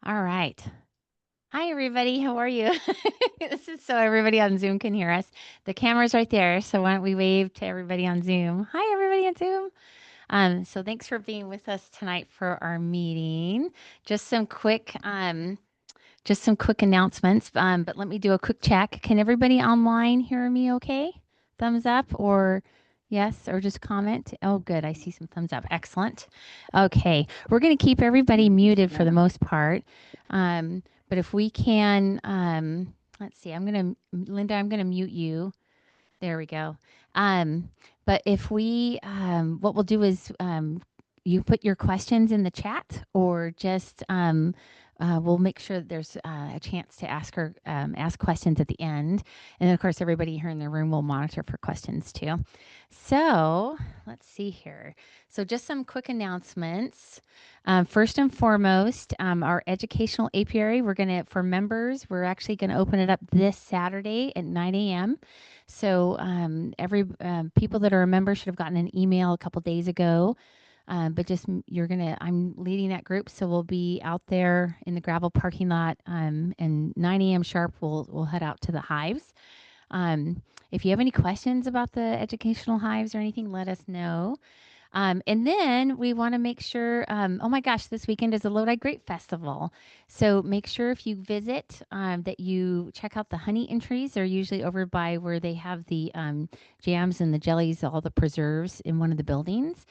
All right. Hi, everybody. How are you? This is so everybody on Zoom can hear us. The camera's right there. So why don't we wave to everybody on Zoom? Hi, everybody on Zoom. So thanks for being with us tonight for our meeting. Just some quick, just some quick announcements. But let me do a quick check. Can everybody online hear me okay? Thumbs up or yes, or just comment. Oh, good. I see some thumbs up. Excellent. Okay. We're going to keep everybody muted for the most part. But if we can, let's see, Linda, I'm going to mute you. There we go. Um, but if we, what we'll do is you put your questions in the chat, or just we'll make sure that there's a chance to ask questions at the end, and then of course everybody here in the room will monitor for questions too. So let's see here. So just some quick announcements. First and foremost, our educational apiary, for members, we're actually going to open it up this Saturday at 9 a.m. So every people that are a member should have gotten an email a couple days ago. But just I'm leading that group, so we'll be out there in the gravel parking lot, and 9 a.m. sharp. We'll head out to the hives. If you have any questions about the educational hives or anything, let us know. And then we want to make sure, oh my gosh, this weekend is the Lodi Grape Festival. So make sure if you visit that you check out the honey entries. They're usually over by where they have the jams and the jellies, all the preserves in one of the buildings.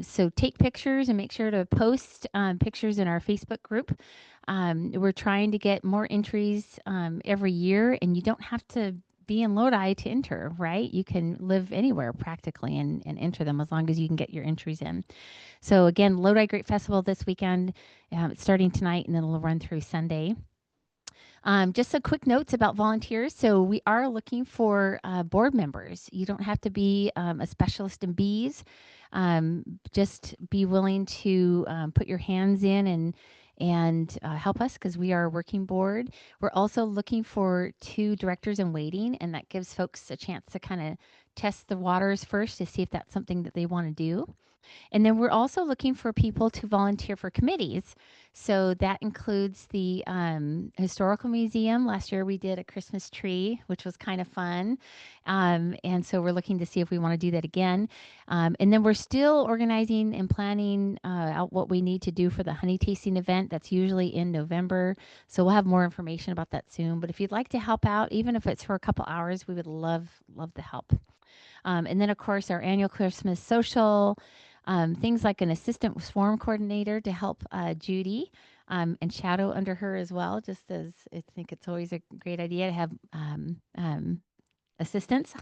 So take pictures and make sure to post pictures in our Facebook group. We're trying to get more entries every year, and you don't have to be in Lodi to enter, right? You can live anywhere practically and enter them as long as you can get your entries in. So again, Lodi Grape Festival this weekend, starting tonight, and then it'll run through Sunday. Just some quick notes about volunteers. So we are looking for board members. You don't have to be a specialist in bees. Just be willing to put your hands in and help us, because we are a working board. We're also looking for 2 directors in waiting, and that gives folks a chance to kind of test the waters first to see if that's something that they want to do. And then we're also looking for people to volunteer for committees. So that includes the Historical Museum. Last year we did a Christmas tree, which was kind of fun. And so we're looking to see if we want to do that again. And then we're still organizing and planning out what we need to do for the honey tasting event. That's usually in November. So we'll have more information about that soon. But if you'd like to help out, even if it's for a couple hours, we would love the help. And then, of course, our annual Christmas social, things like an assistant swarm coordinator to help Judy, and shadow under her as well, just as I think it's always a great idea to have assistants.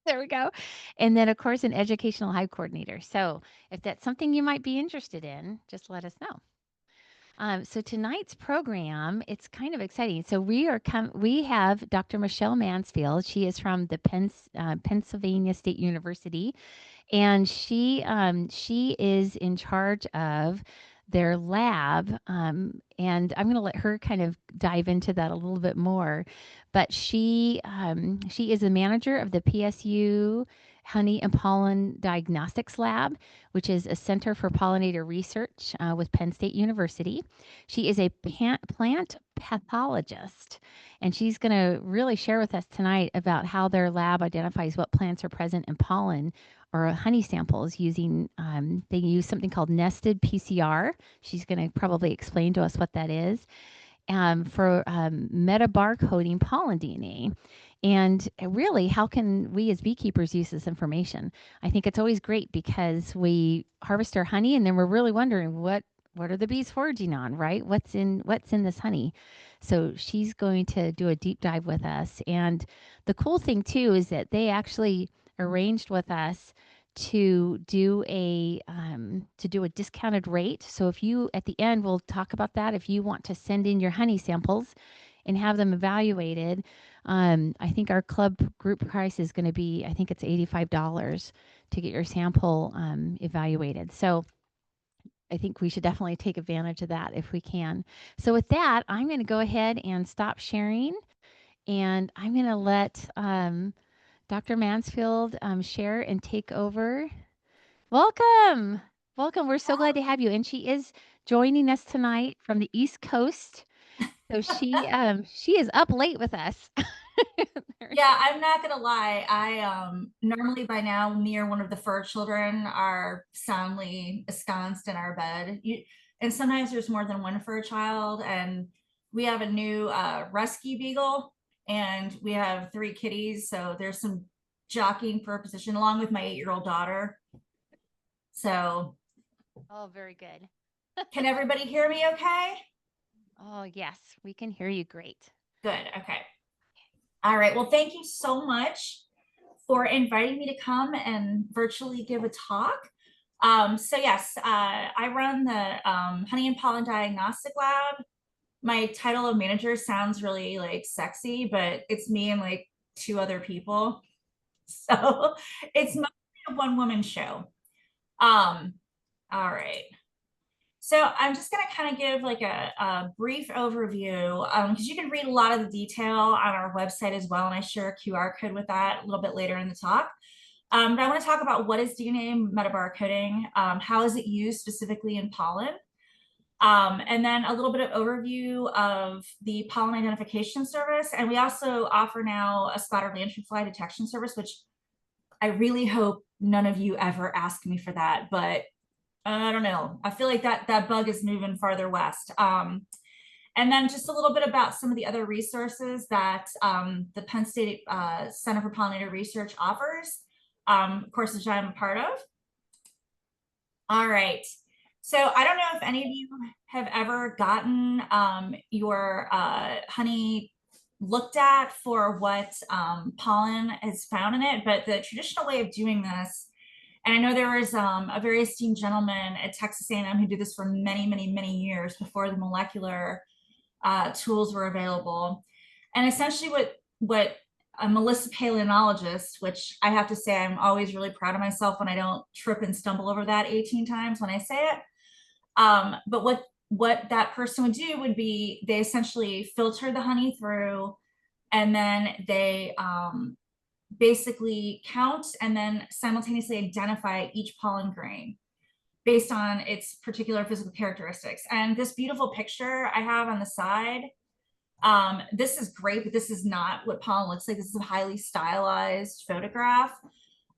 There we go. And then, of course, an educational hive coordinator. So if that's something you might be interested in, just let us know. So tonight's program, it's kind of exciting. So we have Dr. Michele Mansfield. She is from the Pennsylvania State University, and she is in charge of their lab. And I'm going to let her kind of dive into that a little bit more. But she is the manager of the PSU Honey and Pollen Diagnostics Lab, which is a center for pollinator research with Penn State University. She is a plant pathologist, and she's going to really share with us tonight about how their lab identifies what plants are present in pollen or honey samples using, they use something called nested PCR. She's going to probably explain to us what that is, for metabarcoding pollen DNA. And really, how can we as beekeepers use this information? I think it's always great because we harvest our honey and then we're really wondering what are the bees foraging on, right? What's in this honey? So she's going to do a deep dive with us. And the cool thing too is that they actually arranged with us to do a discounted rate. So if you, at the end, we'll talk about that. If you want to send in your honey samples and have them evaluated, I think our club group price is going to be, I think it's $85 to get your sample evaluated. So I think we should definitely take advantage of that if we can. So with that, I'm going to go ahead and stop sharing, and I'm going to let Dr. Mansfield share and take over. Welcome. Welcome. We're so glad to have you. And she is joining us tonight from the East Coast. So she is up late with us. Yeah, I'm not gonna lie. I normally by now me or one of the fur children are soundly ensconced in our bed. And sometimes there's more than one fur child, and we have a new rescue beagle, and we have 3 kitties. So there's some jockeying for a position along with my 8-year-old daughter. So Oh, very good. can everybody hear me okay? Oh, yes, we can hear you great. Good. Okay. All right. Well, thank you so much for inviting me to come and virtually give a talk. So yes, I run the Honey and Pollen Diagnostic Lab. My title of manager sounds really like sexy, but it's me and like 2 other people. So it's mostly a one-woman show. All right. So I'm just going to kind of give like a brief overview because you can read a lot of the detail on our website as well. And I share a QR code with that a little bit later in the talk. But I want to talk about what is DNA metabarcoding, how is it used specifically in pollen, and then a little bit of overview of the pollen identification service. And we also offer now a spotted lanternfly detection service, which I really hope none of you ever ask me for that, but I don't know. I feel like that bug is moving farther west. And then just a little bit about some of the other resources that the Penn State Center for Pollinator Research offers, courses that I'm a part of. All right. So I don't know if any of you have ever gotten your honey looked at for what pollen is found in it, but the traditional way of doing this, and I know there was a very esteemed gentleman at Texas A&M who did this for many, many, many years before the molecular tools were available. And essentially what a Melissa paleontologist, which I have to say I'm always really proud of myself when I don't trip and stumble over that 18 times when I say it. But what that person would do would be they essentially filter the honey through, and then they basically count and then simultaneously identify each pollen grain based on its particular physical characteristics. And this beautiful picture I have on the side, this is great, but this is not what pollen looks like. This is a highly stylized photograph.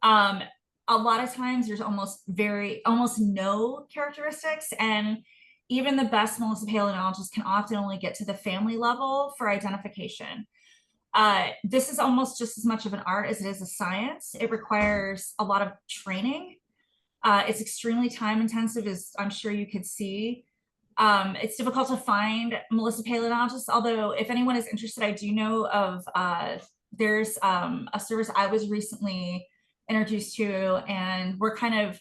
A lot of times there's almost no characteristics, and even the best Melissa paleontologists can often only get to the family level for identification. This is almost just as much of an art as it is a science. It requires a lot of training. It's extremely time intensive, as I'm sure you could see. It's difficult to find Melissa paleontologists, although if anyone is interested, I do know of, there's a service I was recently introduced to, and we're kind of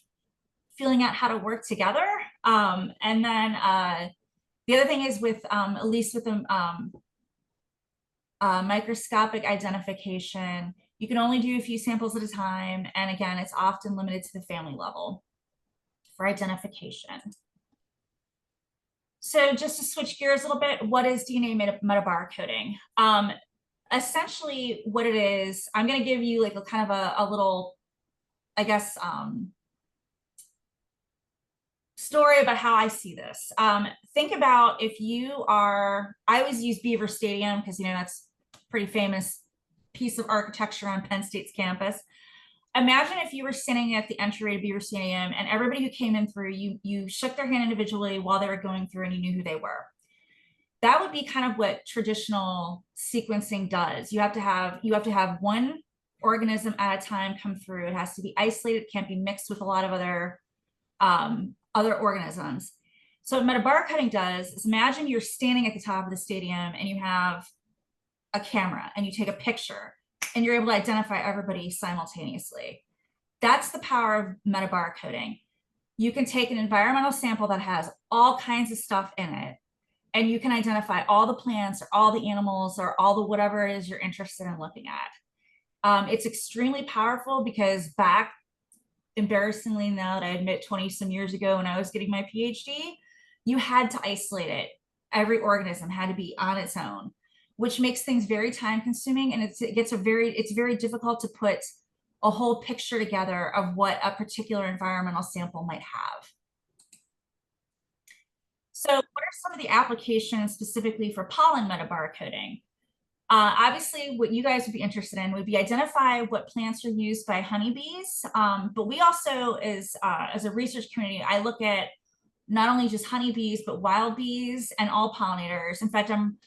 feeling out how to work together. And then the other thing is with, at least with the microscopic identification, you can only do a few samples at a time. And again, it's often limited to the family level for identification. So just to switch gears a little bit, what is DNA metabarcoding? Essentially what it is, I'm going to give you like a kind of a little, I guess, story about how I see this. Think about if you are, I always use Beaver Stadium because, you know, that's a pretty famous piece of architecture on Penn State's campus. Imagine if you were sitting at the entryway to Beaver Stadium and everybody who came in through, you shook their hand individually while they were going through and you knew who they were. That would be kind of what traditional sequencing does. You have to have one organism at a time come through. It has to be isolated, it can't be mixed with a lot of other organisms. So what metabarcoding does is, imagine you're standing at the top of the stadium and you have a camera and you take a picture and you're able to identify everybody simultaneously. That's the power of metabarcoding. You can take an environmental sample that has all kinds of stuff in it, and you can identify all the plants or all the animals or all the whatever it is you're interested in looking at. It's extremely powerful because back, embarrassingly now that I admit, 20 some years ago when I was getting my Ph.D., you had to isolate it. Every organism had to be on its own, which makes things very time consuming, and it's very difficult to put a whole picture together of what a particular environmental sample might have. So what are some of the applications specifically for pollen metabarcoding? Obviously, what you guys would be interested in would be identify what plants are used by honeybees. But we also, as a research community, I look at not only just honeybees, but wild bees and all pollinators. In fact, I'm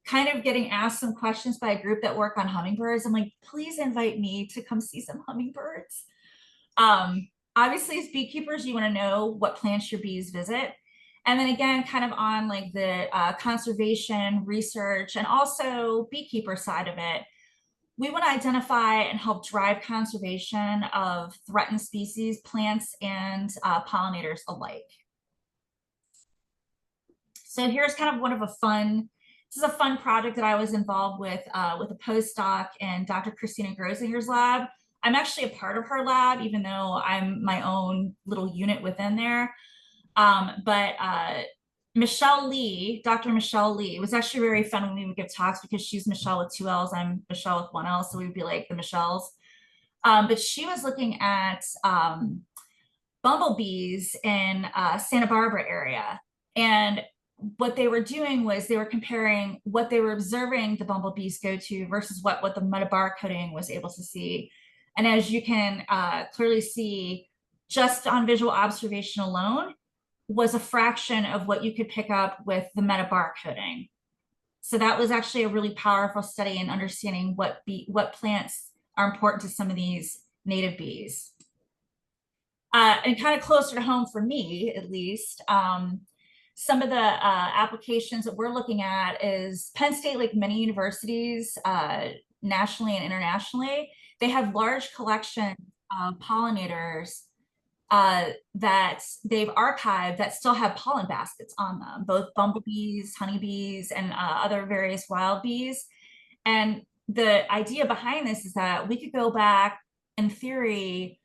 kind of getting asked some questions by a group that work on hummingbirds. I'm like, please invite me to come see some hummingbirds. Obviously, as beekeepers, you want to know what plants your bees visit. And then again, kind of on like the conservation research and also beekeeper side of it, we want to identify and help drive conservation of threatened species, plants, and pollinators alike. So here's kind of one of this is a fun project that I was involved with a postdoc in Dr. Christina Grozinger's lab. I'm actually a part of her lab, even though I'm my own little unit within there. But Michele Lee, Dr. Michele Lee, was actually very fun when we would give talks because she's Michele with 2 L's, I'm Michele with 1 L, so we'd be like the Michelles. But she was looking at bumblebees in Santa Barbara area. And what they were doing was they were comparing what they were observing the bumblebees go to versus what the metabarcoding was able to see. And as you can clearly see, just on visual observation alone, was a fraction of what you could pick up with the metabarcoding. So that was actually a really powerful study in understanding what plants are important to some of these native bees. And kind of closer to home for me, at least, some of the applications that we're looking at is Penn State, like many universities, nationally and internationally, they have large collections of pollinators that they've archived that still have pollen baskets on them, both bumblebees, honeybees, and other various wild bees. And the idea behind this is that we could go back, in theory,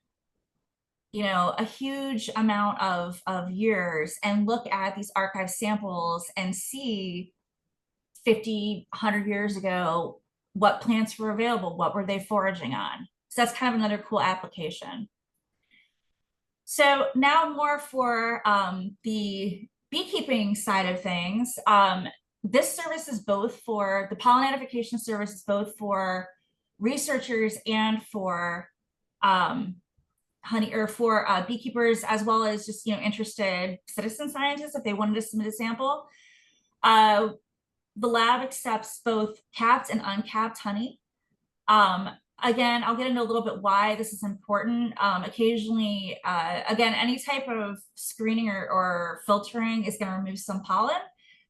you know, a huge amount of years and look at these archive samples and see 50, 100 years ago, what plants were available, what were they foraging on. So that's kind of another cool application. So now more for the beekeeping side of things. This service is both for the pollen identification service is both for researchers and for beekeepers, as well as just, you know, interested citizen scientists if they wanted to submit a sample. The lab accepts both capped and uncapped honey. Again, I'll get into a little bit why this is important. Occasionally, again, any type of screening or filtering is going to remove some pollen.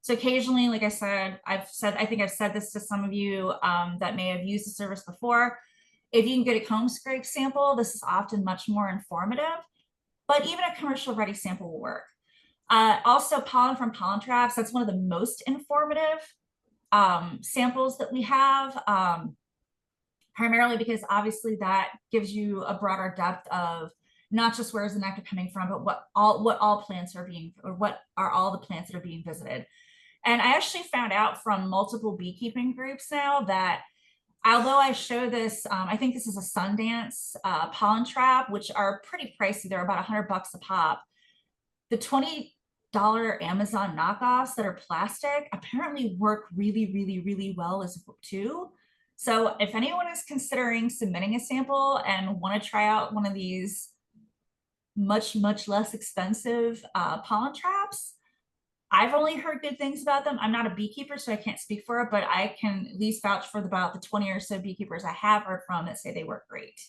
So occasionally, like I said, I think I've said this to some of you that may have used the service before. If you can get a comb scrape sample, this is often much more informative, but even a commercial ready sample will work. Also, pollen from pollen traps, that's one of the most informative samples that we have, primarily because obviously that gives you a broader depth of not just where's the nectar coming from, but what all plants are being, or what are all the plants that are being visited. And I actually found out from multiple beekeeping groups now that although I show this, I think this is a Sundance pollen trap, which are pretty pricey. They're about $100 a pop. The $20 Amazon knockoffs that are plastic apparently work really, really, really well as too. So if anyone is considering submitting a sample and want to try out one of these much, much less expensive pollen traps, I've only heard good things about them. I'm not a beekeeper, so I can't speak for it, but I can at least vouch for about the 20 or so beekeepers I have heard from that say they work great.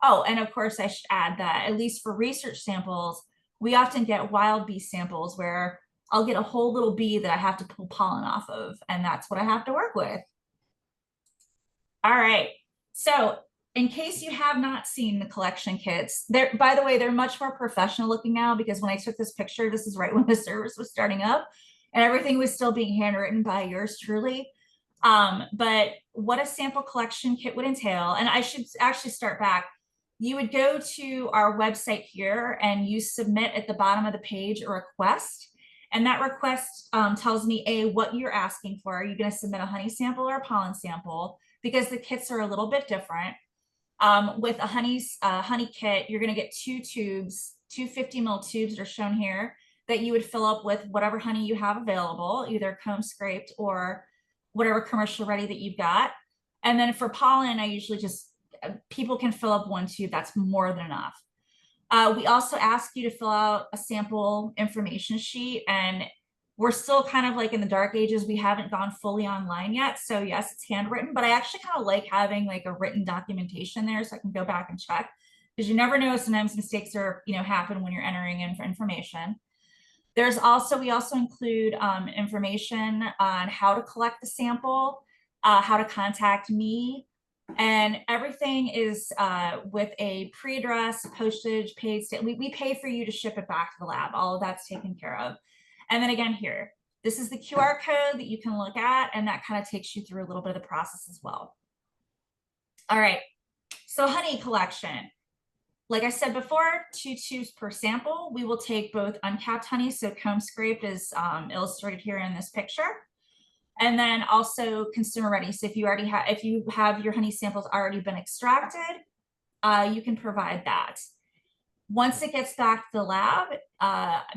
Oh, and of course I should add that at least for research samples, we often get wild bee samples where I'll get a whole little bee that I have to pull pollen off of, and that's what I have to work with. All right, so in case you have not seen the collection kits, by the way, they're much more professional looking now, because when I took this picture, this is right when the service was starting up and everything was still being handwritten by yours truly. But what a sample collection kit would entail, and I should actually start back. You would go to our website here and you submit at the bottom of the page a request. And that request tells me what you're asking for. Are you going to submit a honey sample or a pollen sample? Because the kits are a little bit different. With a honey kit, you're going to get 2 tubes, 2 50 ml tubes that are shown here. that you would fill up with whatever honey you have available, either comb scraped or whatever commercial ready that you've got. And then for pollen, I usually just, people can fill up 1 tube. That's more than enough. We also ask you to fill out a sample information sheet, and we're still kind of like in the dark ages. We haven't gone fully online yet. So yes, it's handwritten, but I actually kind of like having like a written documentation there so I can go back and check, because you never know, sometimes mistakes are, happen when you're entering in for information. There's also, we also include information on how to collect the sample, how to contact me, and everything is with a pre-address, postage, paid. We pay for you to ship it back to the lab. All of that's taken care of. And then again here, this is the QR code that you can look at, and that kind of takes you through a little bit of the process as well. All right, so honey collection. Like I said before, 2 tubes per sample. We will take both uncapped honey, so comb scraped is illustrated here in this picture, and then also consumer ready. So if you already have, if you have your honey samples already been extracted, you can provide that. Once it gets back to the lab,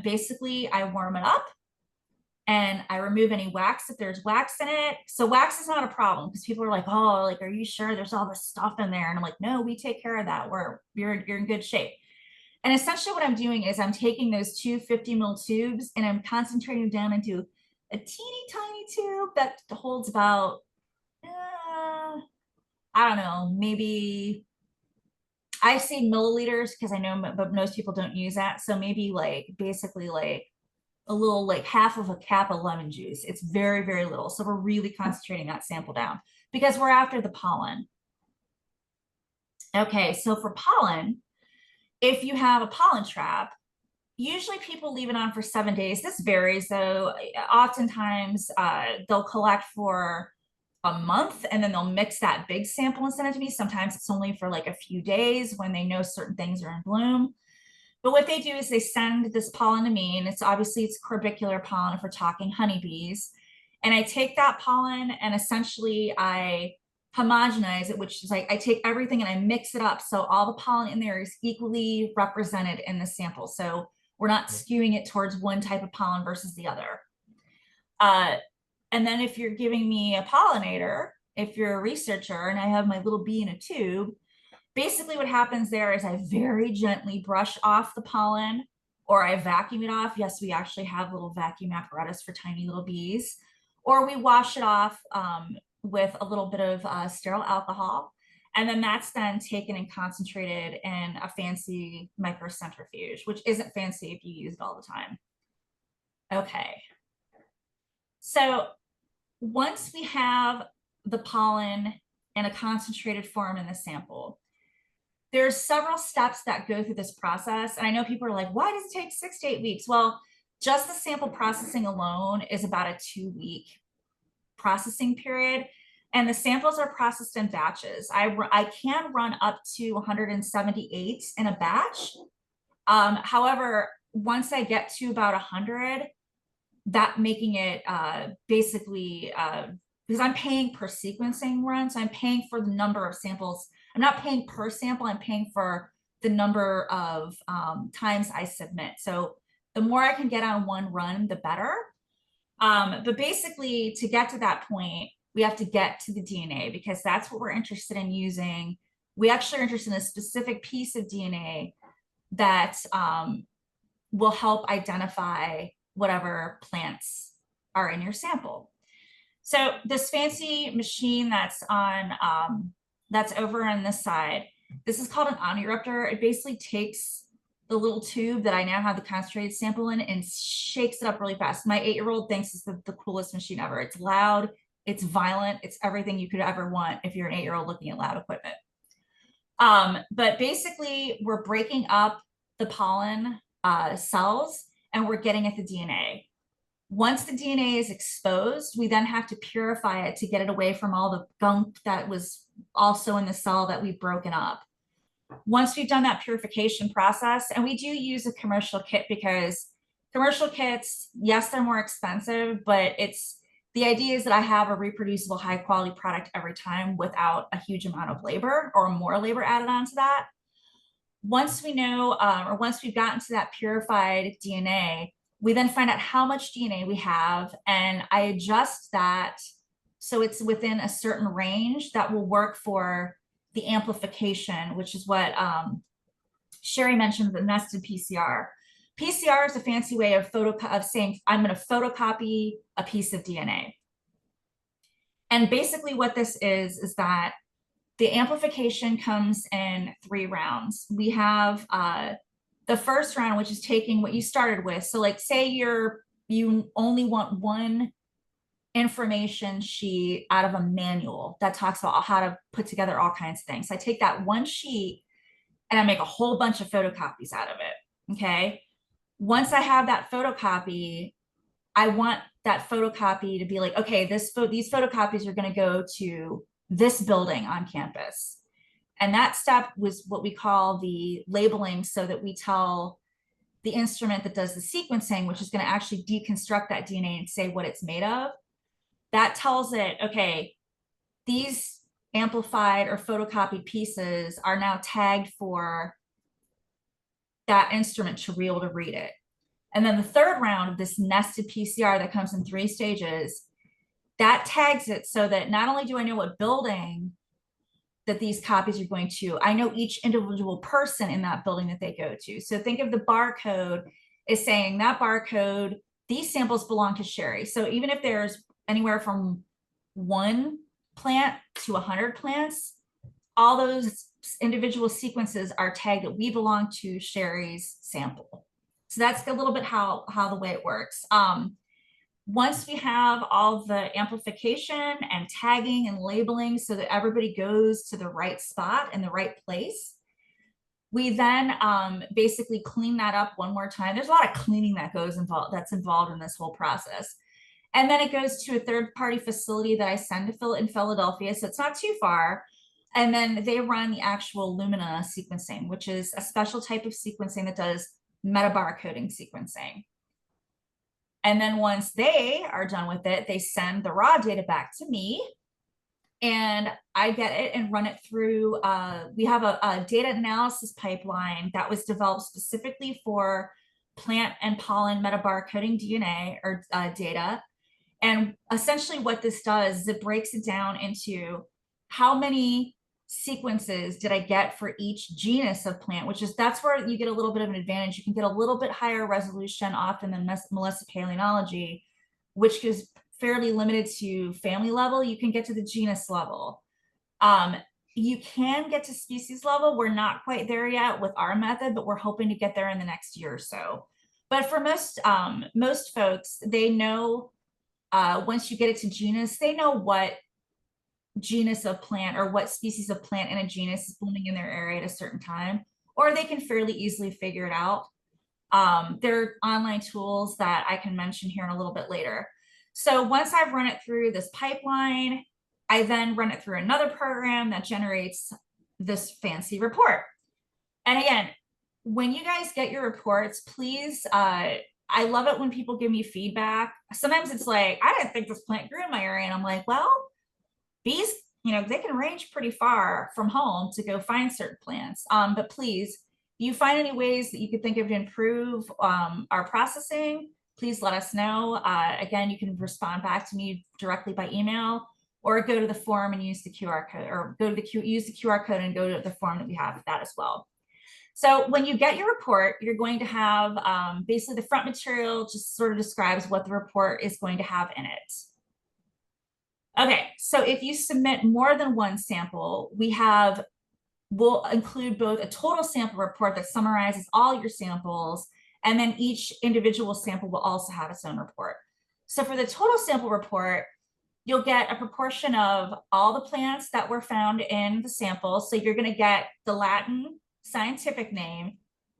basically I warm it up and I remove any wax if there's wax in it. So wax is not a problem, because people are like, oh, like, are you sure there's all this stuff in there? And I'm like, no, we take care of that. You're in good shape. And essentially what I'm doing is I'm taking those 2 50 ml tubes and I'm concentrating down into a teeny tiny tube that holds about, I don't know, maybe, I say milliliters because I know, but most people don't use that. So maybe like basically like a little, like half of a cap of lemon juice. It's very, very little. So we're really concentrating that sample down because we're after the pollen. Okay, so for pollen, if you have a pollen trap, usually people leave it on for 7 days. This varies though. Oftentimes they'll collect for a month and then they'll mix that big sample and send it to me. Sometimes it's only for like a few days when they know certain things are in bloom. But what they do is they send this pollen to me, and it's obviously it's corbicular pollen if we're talking honeybees. And I take that pollen and essentially I homogenize it, which is like I take everything and I mix it up so all the pollen in there is equally represented in the sample. So we're not skewing it towards one type of pollen versus the other. And then if you're giving me a pollinator, if you're a researcher and I have my little bee in a tube, basically what happens there is I very gently brush off the pollen or I vacuum it off. Yes, we actually have little vacuum apparatus for tiny little bees, or we wash it off with a little bit of sterile alcohol. And then that's then taken and concentrated in a fancy microcentrifuge, which isn't fancy if you use it all the time. Okay. So once we have the pollen in a concentrated form in the sample, there's several steps that go through this process. And I know people are like, why does it take 6 to 8 weeks? Well, just the sample processing alone is about a 2-week processing period. And the samples are processed in batches. I can run up to 178 in a batch. However, once I get to about 100, that making it basically, because I'm paying per sequencing run, so I'm paying for the number of samples. I'm not paying per sample, I'm paying for the number of times I submit. So the more I can get on one run, the better. But basically, to get to that point, we have to get to the DNA because that's what we're interested in using. We actually are interested in a specific piece of DNA that will help identify whatever plants are in your sample. So this fancy machine that's on, that's over on this side, this is called an omniruptor. It basically takes the little tube that I now have the concentrated sample in and shakes it up really fast. My 8-year-old thinks it's the coolest machine ever. It's loud, it's violent, it's everything you could ever want if you're an 8-year-old looking at lab equipment. But basically we're breaking up the pollen cells and we're getting at the DNA. Once the DNA is exposed, we then have to purify it to get it away from all the gunk that was also in the cell that we've broken up. Once we've done that purification process, and we do use a commercial kit because commercial kits, yes, they're more expensive, but the idea is that I have a reproducible high quality product every time without a huge amount of labor or more labor added onto that. Once we know, or once we've gotten to that purified DNA, We then find out how much DNA we have, and I adjust that so it's within a certain range that will work for the amplification, which is what Sherry mentioned, the nested PCR. PCR is a fancy way of saying I'm going to photocopy a piece of DNA. And basically what this is that the amplification comes in 3 rounds. We have the first round, which is taking what you started with. So like say you only want one information sheet out of a manual that talks about how to put together all kinds of things. So I take that one sheet and I make a whole bunch of photocopies out of it, okay? Once I have that photocopy, I want that photocopy to be like, okay, these photocopies are gonna go to this building on campus. And that step was what we call the labeling, so that we tell the instrument that does the sequencing, which is going to actually deconstruct that DNA and say what it's made of. That tells it, okay, these amplified or photocopied pieces are now tagged for that instrument to be able to read it. And then the third round of this nested PCR that comes in 3 stages, that tags it so that not only do I know what building that these copies are going to, I know each individual person in that building that they go to. So think of the barcode as saying that barcode, these samples belong to Sherry. So even if there's anywhere from 1 plant to 100 plants, all those individual sequences are tagged that we belong to Sherry's sample. So that's a little bit how the way it works. Once we have all the amplification and tagging and labeling so that everybody goes to the right spot and the right place, we then basically clean that up one more time. There's a lot of cleaning that's involved in this whole process. And then it goes to a third-party facility that I send to Phil in Philadelphia, so it's not too far. And then they run the actual Lumina sequencing, which is a special type of sequencing that does metabarcoding sequencing. And then once they are done with it, they send the raw data back to me, and I get it and run it through. We have a data analysis pipeline that was developed specifically for plant and pollen metabarcoding DNA or data. And essentially what this does is it breaks it down into how many sequences did I get for each genus of plant, that's where you get a little bit of an advantage. You can get a little bit higher resolution often than Melissa Paleontology, which is fairly limited to family level. You can get to the genus level. You can get to species level. We're not quite there yet with our method, but we're hoping to get there in the next year or so. But for most folks, they know once you get it to genus, they know what genus of plant or what species of plant in a genus is blooming in their area at a certain time, or they can fairly easily figure it out. There are online tools that I can mention here in a little bit later. So once I've run it through this pipeline, I then run it through another program that generates this fancy report. And again, when you guys get your reports, please, I love it when people give me feedback. Sometimes it's like, I didn't think this plant grew in my area. And I'm like, well, bees, they can range pretty far from home to go find certain plants. But please, if you find any ways that you could think of to improve our processing, please let us know. Again, you can respond back to me directly by email, or go to the form and use the QR code, or use the QR code and go to the form that we have that as well. So when you get your report, you're going to have basically the front material just sort of describes what the report is going to have in it. Okay, so if you submit more than 1 sample, we'll include both a total sample report that summarizes all your samples, and then each individual sample will also have its own report. So for the total sample report, you'll get a proportion of all the plants that were found in the sample. So you're going to get the Latin scientific name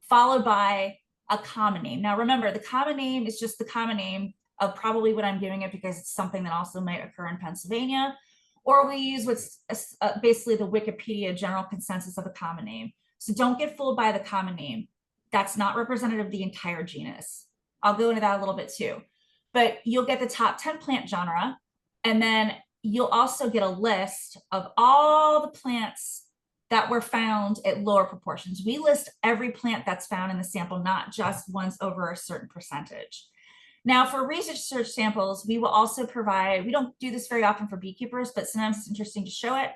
followed by a common name. Now remember, the common name is just the common name of probably what I'm giving it, because it's something that also might occur in Pennsylvania, or we use what's basically the Wikipedia general consensus of a common name. So don't get fooled by the common name. That's not representative of the entire genus. I'll go into that a little bit too. But you'll get the top 10 plant genre, and then you'll also get a list of all the plants that were found at lower proportions. We list every plant that's found in the sample, not just ones over a certain percentage. Now for research samples, we will also provide, we don't do this very often for beekeepers, but sometimes it's interesting to show it.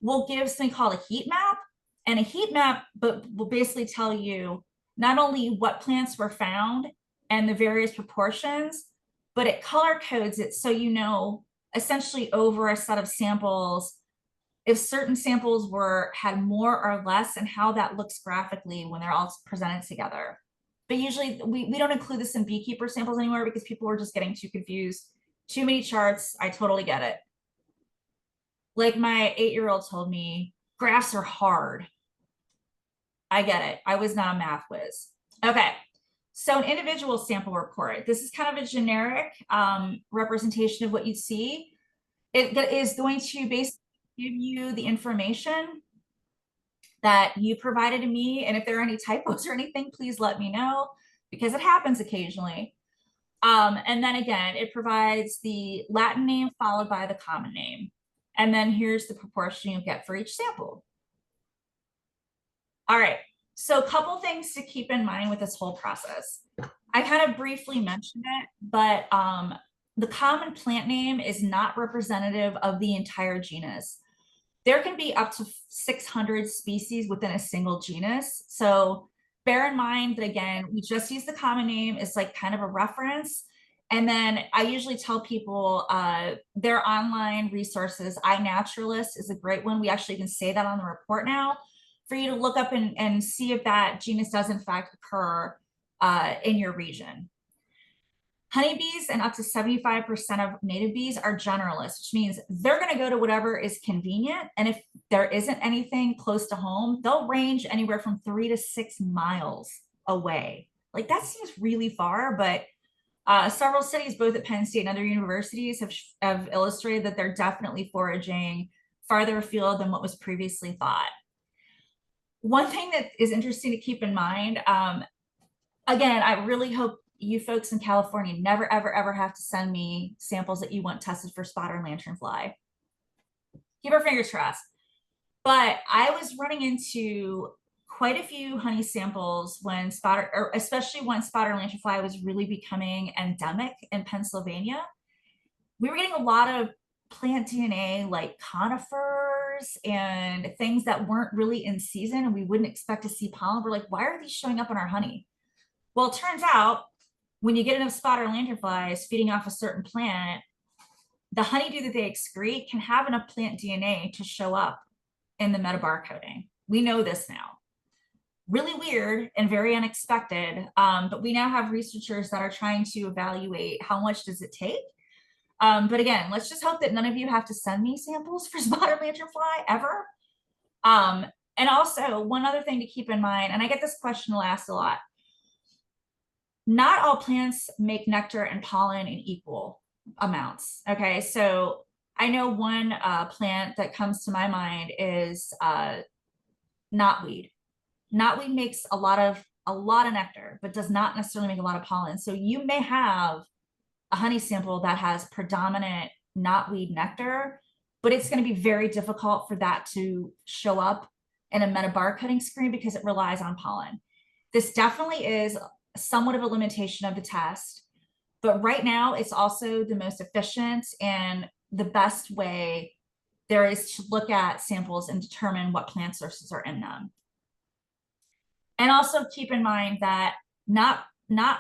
We'll give something called a heat map, and a heat map will basically tell you not only what plants were found and the various proportions, but it color codes it so you know essentially over a set of samples if certain samples had more or less and how that looks graphically when they're all presented together. But usually we don't include this in beekeeper samples anymore because people were just getting too confused. Too many charts. I totally get it. Like my 8-year-old told me, graphs are hard. I get it. I was not a math whiz. Okay. So an individual sample report. This is kind of a generic representation of what you see. It is going to basically give you the information that you provided to me. And if there are any typos or anything, please let me know because it happens occasionally. And then again, it provides the Latin name followed by the common name. And then here's the proportion you get for each sample. All right, so a couple things to keep in mind with this whole process. I kind of briefly mentioned it, but the common plant name is not representative of the entire genus. There can be up to 600 species within a single genus. So bear in mind that, again, we just use the common name as like kind of a reference. And then I usually tell people their online resources, iNaturalist is a great one. We actually even say that on the report now for you to look up and see if that genus does in fact occur in your region. Honeybees and up to 75% of native bees are generalists, which means they're going to go to whatever is convenient. And if there isn't anything close to home, they'll range anywhere from 3 to 6 miles away. Like that seems really far, but several studies, both at Penn State and other universities, have illustrated that they're definitely foraging farther afield than what was previously thought. One thing that is interesting to keep in mind, again, I really hope you folks in California never, ever, ever have to send me samples that you want tested for spot or lanternfly. Keep our fingers crossed. But I was running into quite a few honey samples when especially when spot or lanternfly was really becoming endemic in Pennsylvania. We were getting a lot of plant DNA like conifers and things that weren't really in season and we wouldn't expect to see pollen. We're like, why are these showing up in our honey? Well, it turns out when you get enough spot or lanternflies feeding off a certain plant, the honeydew that they excrete can have enough plant DNA to show up in the metabar coating. We know this now. Really weird and very unexpected, but we now have researchers that are trying to evaluate how much does it take. But again, let's just hope that none of you have to send me samples for spot or lanternfly ever. And also one other thing to keep in mind, and I get this question asked a lot, not all plants make nectar and pollen in equal amounts. Okay, so I know one plant that comes to my mind is knotweed. Knotweed makes a lot of nectar, but does not necessarily make a lot of pollen. So you may have a honey sample that has predominant knotweed nectar, but it's going to be very difficult for that to show up in a metabar cutting screen because it relies on pollen. This definitely is somewhat of a limitation of the test, but right now it's also the most efficient and the best way there is to look at samples and determine what plant sources are in them. And also keep in mind that not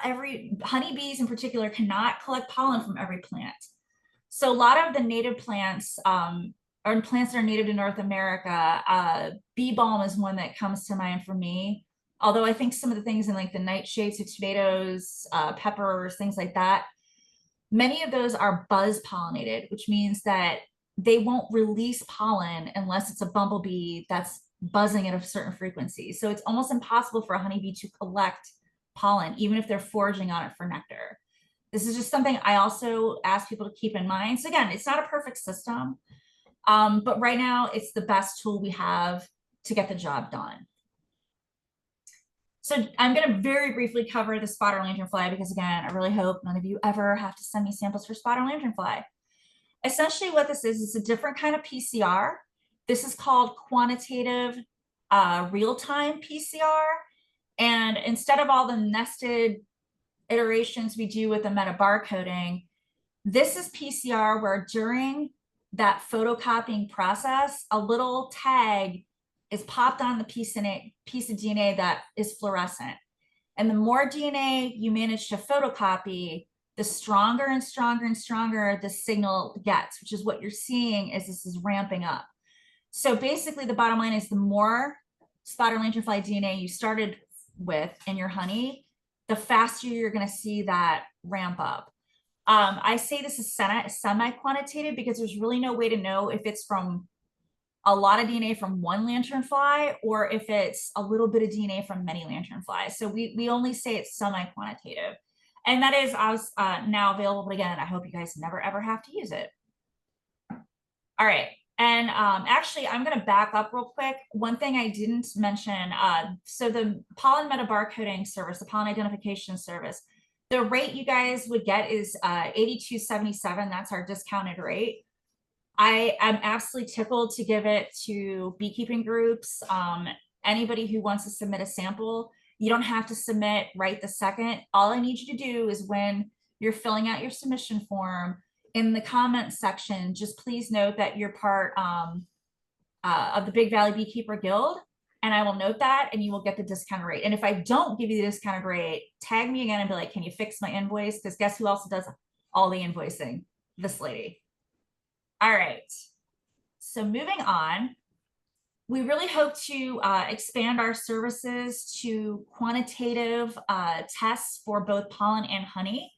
every honeybees in particular cannot collect pollen from every plant. So a lot of the native plants or plants that are native to North America, bee balm is one that comes to mind for me. Although I think some of the things in like the nightshades of tomatoes, peppers, things like that, many of those are buzz pollinated, which means that they won't release pollen unless it's a bumblebee that's buzzing at a certain frequency. So it's almost impossible for a honeybee to collect pollen, even if they're foraging on it for nectar. This is just something I also ask people to keep in mind. So again, it's not a perfect system, but right now it's the best tool we have to get the job done. So I'm going to very briefly cover the spot or lanternfly because again, I really hope none of you ever have to send me samples for spot or lanternfly. Essentially what this is a different kind of PCR. This is called quantitative real-time PCR. And instead of all the nested iterations we do with the metabarcoding, this is PCR where during that photocopying process, a little tag is popped on the piece of DNA that is fluorescent. And the more DNA you manage to photocopy, the stronger and stronger and stronger the signal gets, which is what you're seeing as this is ramping up. So basically the bottom line is the more spotted lanternfly DNA you started with in your honey, the faster you're going to see that ramp up. I say this is semi-quantitative because there's really no way to know if it's from a lot of DNA from one lanternfly or if it's a little bit of DNA from many lanternflies. So we only say it's semi-quantitative. And that is now available, but again, I hope you guys never ever have to use it. All right. And actually, I'm going to back up real quick. One thing I didn't mention, so the pollen metabarcoding service, the pollen identification service, the rate you guys would get is $82.77. That's our discounted rate. I am absolutely tickled to give it to beekeeping groups. Anybody who wants to submit a sample, you don't have to submit right the second. All I need you to do is when you're filling out your submission form, in the comment section, just please note that you're part of the Big Valley Beekeeper Guild, and I will note that, and you will get the discount rate. And if I don't give you the discounted rate, tag me again and be like, can you fix my invoice? Because guess who else does all the invoicing? This lady. All right. So moving on, we really hope to expand our services to quantitative tests for both pollen and honey.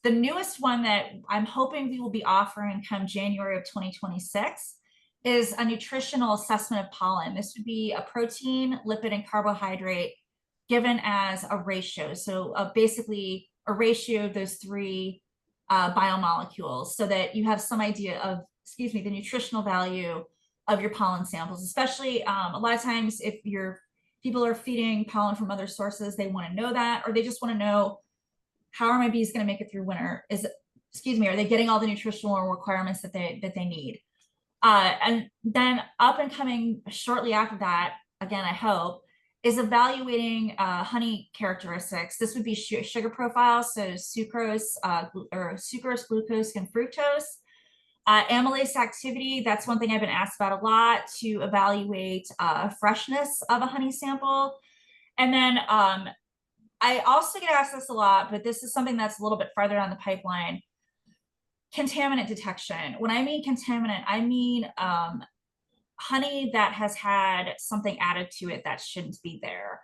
The newest one that I'm hoping we will be offering come January of 2026 is a nutritional assessment of pollen. This would be a protein, lipid, and carbohydrate given as a ratio. So basically a ratio of those three biomolecules so that you have some idea of, the nutritional value of your pollen samples, especially a lot of times if people are feeding pollen from other sources, they want to know that, or they just want to know, how are my bees going to make it through winter? Are they getting all the nutritional requirements that they need? And then up and coming shortly after that, again, I hope, is evaluating honey characteristics. This would be sugar profiles, so sucrose, glucose, and fructose. Amylase activity, that's one thing I've been asked about a lot to evaluate freshness of a honey sample. And then I also get asked this a lot, but this is something that's a little bit farther down the pipeline. Contaminant detection. When I mean contaminant, I mean honey that has had something added to it that shouldn't be there.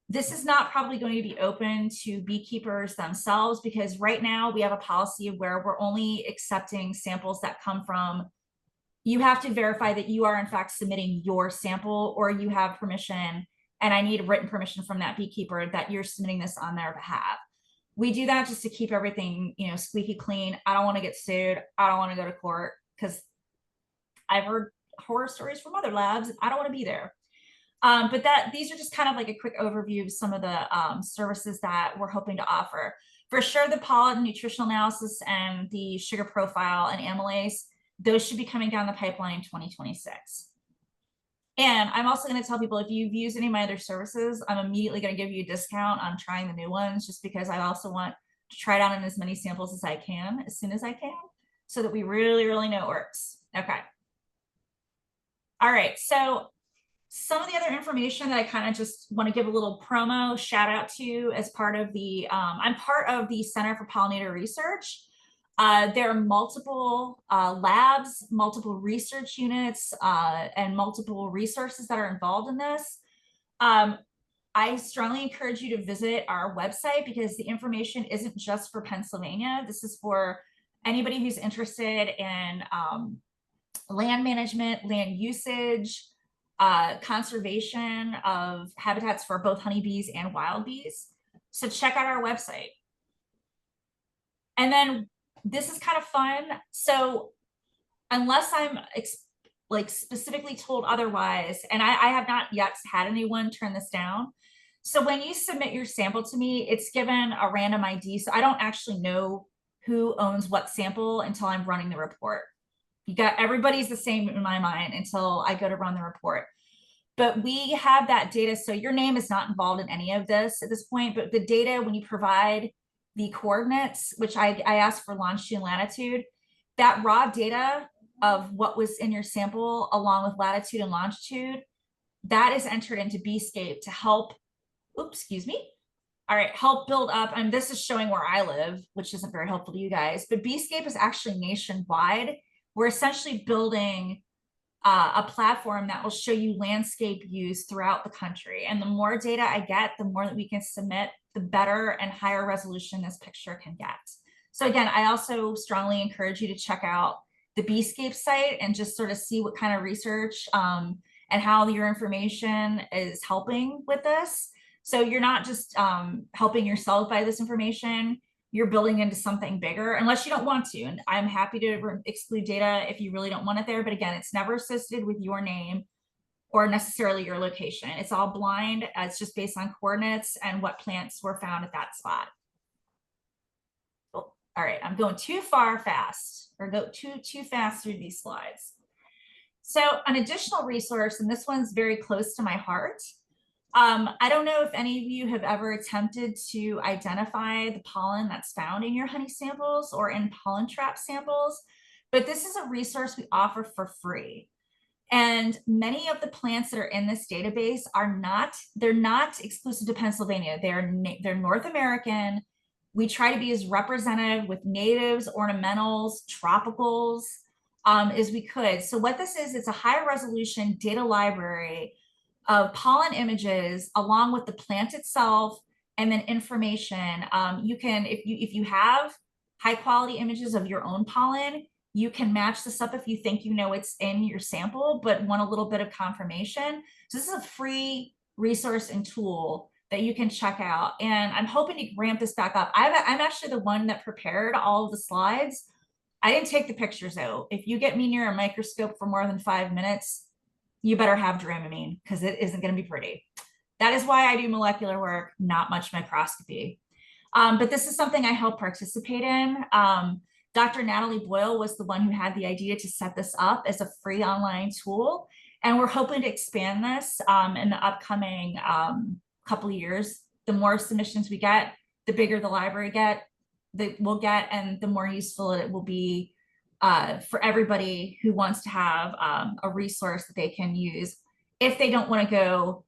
This is not probably going to be open to beekeepers themselves because right now we have a policy where we're only accepting samples that come from, you have to verify that you are in fact submitting your sample or you have permission, and I need written permission from that beekeeper that you're submitting this on their behalf. We do that just to keep everything, squeaky clean. I don't want to get sued. I don't want to go to court because I've heard horror stories from other labs. I don't want to be there. But these are just kind of like a quick overview of some of the services that we're hoping to offer. For sure, the pollen nutritional analysis and the sugar profile and amylase, those should be coming down the pipeline in 2026. And I'm also going to tell people, if you've used any of my other services, I'm immediately going to give you a discount on trying the new ones, just because I also want to try it out in as many samples as I can, as soon as I can, so that we really, really know it works. Okay. All right. So some of the other information that I kind of just want to give a little promo shout out to as part of the, I'm part of the Center for Pollinator Research. There are multiple labs, multiple research units, and multiple resources that are involved in this. I strongly encourage you to visit our website because the information isn't just for Pennsylvania. This is for anybody who's interested in land management, land usage, conservation of habitats for both honeybees and wild bees. So check out our website. And then this is kind of fun. So unless I'm specifically told otherwise, and I have not yet had anyone turn this down. So when you submit your sample to me, it's given a random ID. So I don't actually know who owns what sample until I'm running the report. Everybody's the same in my mind until I go to run the report. But we have that data. So your name is not involved in any of this at this point, but the data, when you provide the coordinates, which I asked for longitude and latitude, that raw data of what was in your sample along with latitude and longitude, that is entered into Beescape to help, oops, excuse me. All right, help build up, and this is showing where I live, which isn't very helpful to you guys, but Beescape is actually nationwide. We're essentially building a platform that will show you landscape use throughout the country. And the more data I get, the more that we can submit, the better and higher resolution this picture can get. So again, I also strongly encourage you to check out the Beescape site and just sort of see what kind of research and how your information is helping with this. So you're not just helping yourself by this information, you're building into something bigger, unless you don't want to. And I'm happy to exclude data if you really don't want it there. But again, it's never associated with your name or necessarily your location. It's all blind. It's just based on coordinates and what plants were found at that spot. Oh, all right, I'm going too fast through these slides. So an additional resource, and this one's very close to my heart. I don't know if any of you have ever attempted to identify the pollen that's found in your honey samples or in pollen trap samples, but this is a resource we offer for free. And many of the plants that are in this database they're not exclusive to Pennsylvania. They're North American. We try to be as representative with natives, ornamentals, tropicals as we could. So what this is, it's a high resolution data library of pollen images along with the plant itself and then information. You can, if you have high quality images of your own pollen, you can match this up if you think you know it's in your sample, but want a little bit of confirmation. So this is a free resource and tool that you can check out. And I'm hoping to ramp this back up. I'm actually the one that prepared all of the slides. I didn't take the pictures though. If you get me near a microscope for more than 5 minutes, you better have Dramamine because it isn't going to be pretty. That is why I do molecular work, not much microscopy. But this is something I helped participate in. Dr. Natalie Boyle was the one who had the idea to set this up as a free online tool. And we're hoping to expand this in the upcoming couple of years. The more submissions we get, the bigger the library will get, and the more useful it will be for everybody who wants to have a resource that they can use if they don't want to go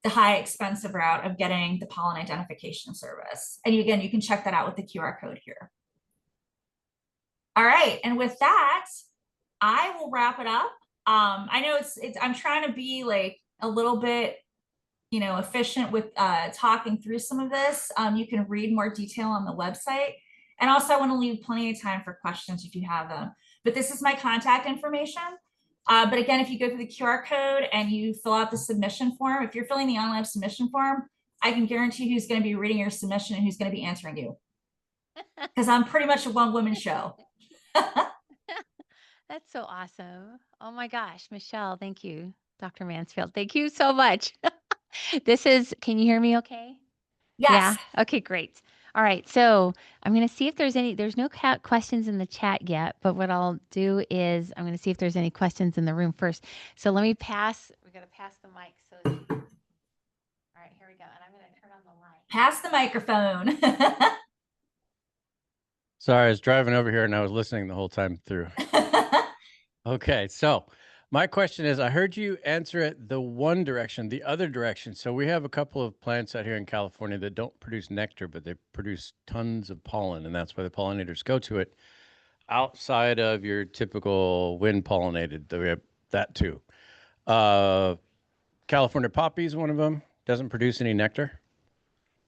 the high expensive route of getting the pollen identification service. And again, you can check that out with the QR code here. All right, and with that, I will wrap it up. I know I'm trying to be like a little bit, efficient with talking through some of this. You can read more detail on the website. And also I want to leave plenty of time for questions if you have them. But this is my contact information. But again, if you go through the QR code and you fill out the submission form, if you're filling the online submission form, I can guarantee who's going to be reading your submission and who's going to be answering you. Because I'm pretty much a one-woman show. That's so awesome. Oh my gosh, Michele, thank you. Dr. Mansfield, thank you so much. Can you hear me okay? Yes. Yeah. Okay, great. All right. So I'm going to see if there's no questions in the chat yet, but what I'll do is I'm going to see if there's any questions in the room first. So let me we're going to pass the mic. All right, here we go. And I'm going to turn on the light. Pass the microphone. Sorry, I was driving over here and I was listening the whole time through. Okay, so my question is, I heard you answer it the one direction, the other direction. So we have a couple of plants out here in California that don't produce nectar, but they produce tons of pollen, and that's why the pollinators go to it. Outside of your typical wind pollinated, we have that too. California poppy is one of them. Doesn't produce any nectar,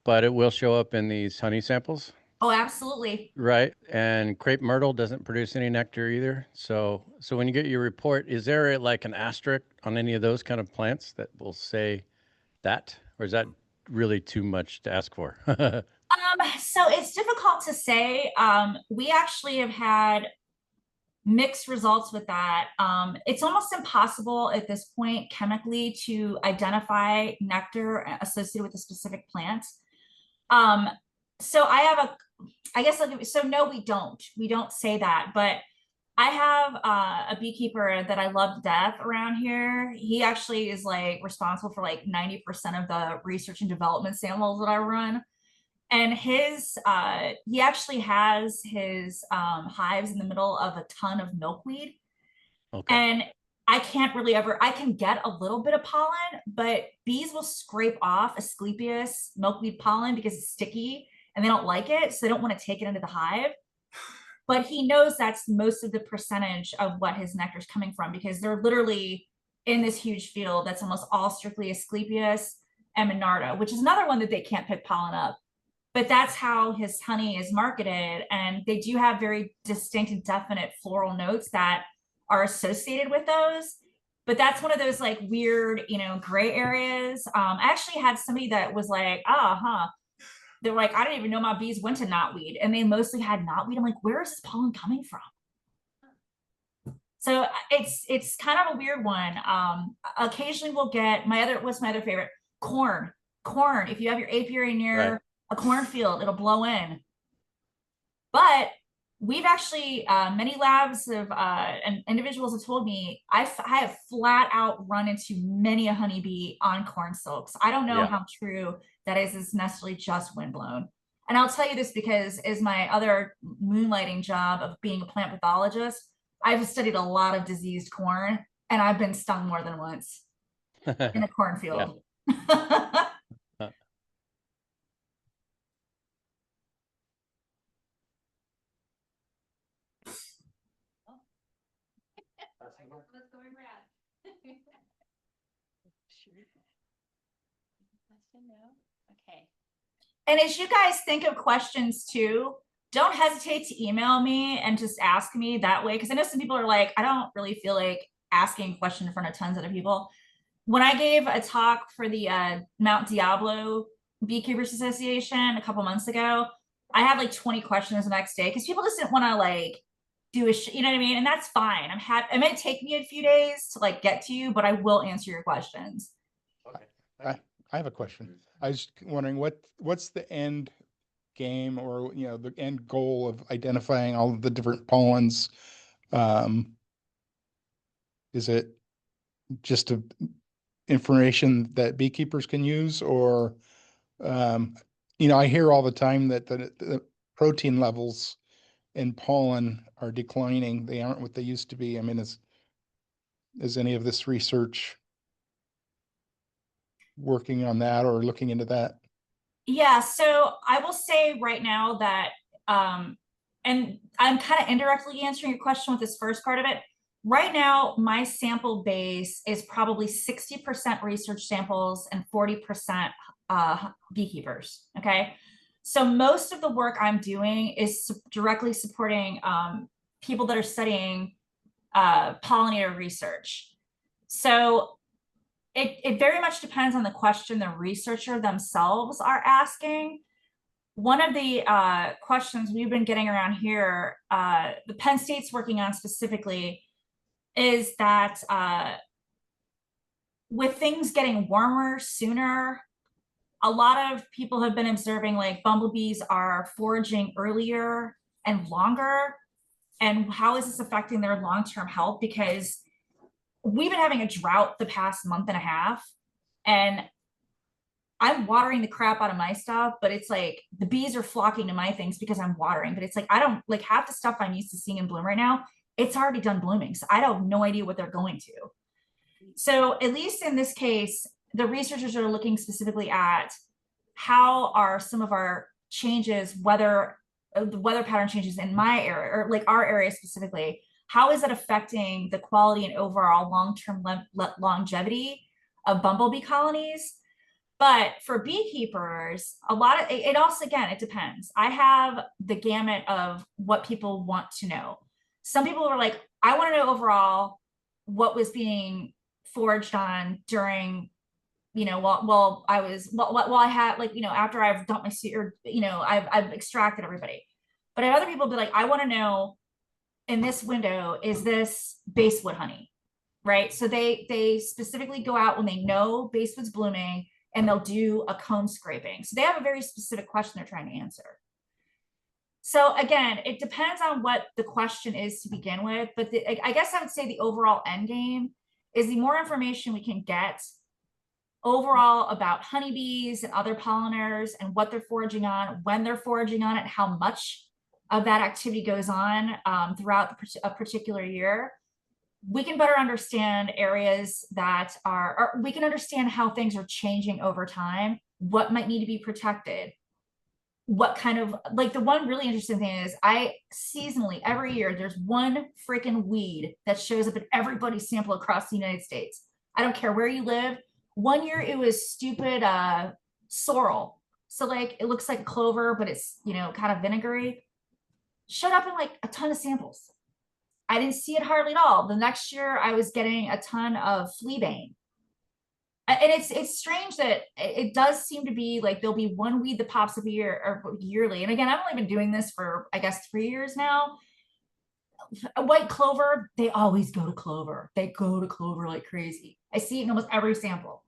but it will show up in these honey samples. Oh, absolutely. Right. And crepe myrtle doesn't produce any nectar either. So when you get your report, is there like an asterisk on any of those kind of plants that will say that, or is that really too much to ask for? So it's difficult to say. We actually have had mixed results with that. It's almost impossible at this point chemically to identify nectar associated with a specific plant. So no, we don't say that, but I have a beekeeper that I love to death around here. He actually is like responsible for like 90% of the research and development samples that I run. And he actually has his hives in the middle of a ton of milkweed. Okay. And I can get a little bit of pollen, but bees will scrape off Asclepias milkweed pollen because it's sticky and they don't like it. So they don't want to take it into the hive. But he knows that's most of the percentage of what his nectar is coming from, because they're literally in this huge field that's almost all strictly Asclepias and Monarda, which is another one that they can't pick pollen up. But that's how his honey is marketed. And they do have very distinct and definite floral notes that are associated with those. But that's one of those like weird, gray areas. I actually had somebody that was like, they're like, I didn't even know my bees went to knotweed, and they mostly had knotweed. I'm like, where is this pollen coming from? So it's kind of a weird one. Occasionally we'll get what's my other favorite? Corn. If you have your apiary near a cornfield, it'll blow in. But we've actually, many labs and individuals have told me, I have flat out run into many a honeybee on corn silks. I don't know how true that is necessarily just windblown. And I'll tell you this because as my other moonlighting job of being a plant pathologist, I've studied a lot of diseased corn, and I've been stung more than once in a cornfield. Okay. And as you guys think of questions too, don't hesitate to email me and just ask me that way. Because I know some people are like, I don't really feel like asking a question in front of tons of other people. When I gave a talk for the Mount Diablo Beekeepers Association a couple months ago, I had like 20 questions the next day because people just didn't want to like do you know what I mean? And that's fine. I'm happy. It might take me a few days to like get to you, but I will answer your questions. Okay. I have a question. I was wondering what's the end game, or the end goal of identifying all of the different pollens? Is it just information that beekeepers can use, or I hear all the time that the protein levels in pollen are declining. They aren't what they used to be. I mean, is any of this research working on that or looking into that? Yeah, so I will say right now that, and I'm kind of indirectly answering your question with this first part of it. Right now, my sample base is probably 60% research samples and 40% beekeepers, okay? So most of the work I'm doing is directly supporting people that are studying pollinator research. So it very much depends on the question the researcher themselves are asking. One of the questions we've been getting around here, the Penn State's working on specifically, is that with things getting warmer sooner, a lot of people have been observing like bumblebees are foraging earlier and longer. And how is this affecting their long-term health? Because we've been having a drought the past month and a half, and I'm watering the crap out of my stuff, but it's like the bees are flocking to my things because I'm watering. But it's like, I don't like half the stuff I'm used to seeing in bloom right now. It's already done blooming. So I have no idea what they're going to. So at least in this case, the researchers are looking specifically at how are some of our changes, the weather pattern changes in my area, or like our area specifically, how is it affecting the quality and overall long-term longevity of bumblebee colonies? But for beekeepers, a lot of it also, again, it depends. I have the gamut of what people want to know. Some people are like, I want to know overall what was being foraged on during, while I had like, after I've dumped my seed, or, I've extracted everybody. But I have other people be like, I want to know in this window, is this basswood honey, right? So they specifically go out when they know basswood's blooming, and they'll do a cone scraping. So they have a very specific question they're trying to answer. So again, it depends on what the question is to begin with, but I guess I would say the overall end game is the more information we can get overall about honeybees and other pollinators and what they're foraging on, when they're foraging on it, how much of that activity goes on throughout a particular year, we can better understand areas that are, or we can understand how things are changing over time, what might need to be protected, what kind of, like, the one really interesting thing is seasonally every year there's one freaking weed that shows up in everybody's sample across the United States. I don't care where you live. One year it was stupid sorrel. So like it looks like clover, but it's, you know, kind of vinegary. Showed up in like a ton of samples. I didn't see it hardly at all. The next year I was getting a ton of fleabane. And it's strange that it does seem to be like there'll be one weed that pops up a year or yearly. And again, I've only been doing this for, I guess, 3 years now. A white clover, they always go to clover. They go to clover like crazy. I see it in almost every sample.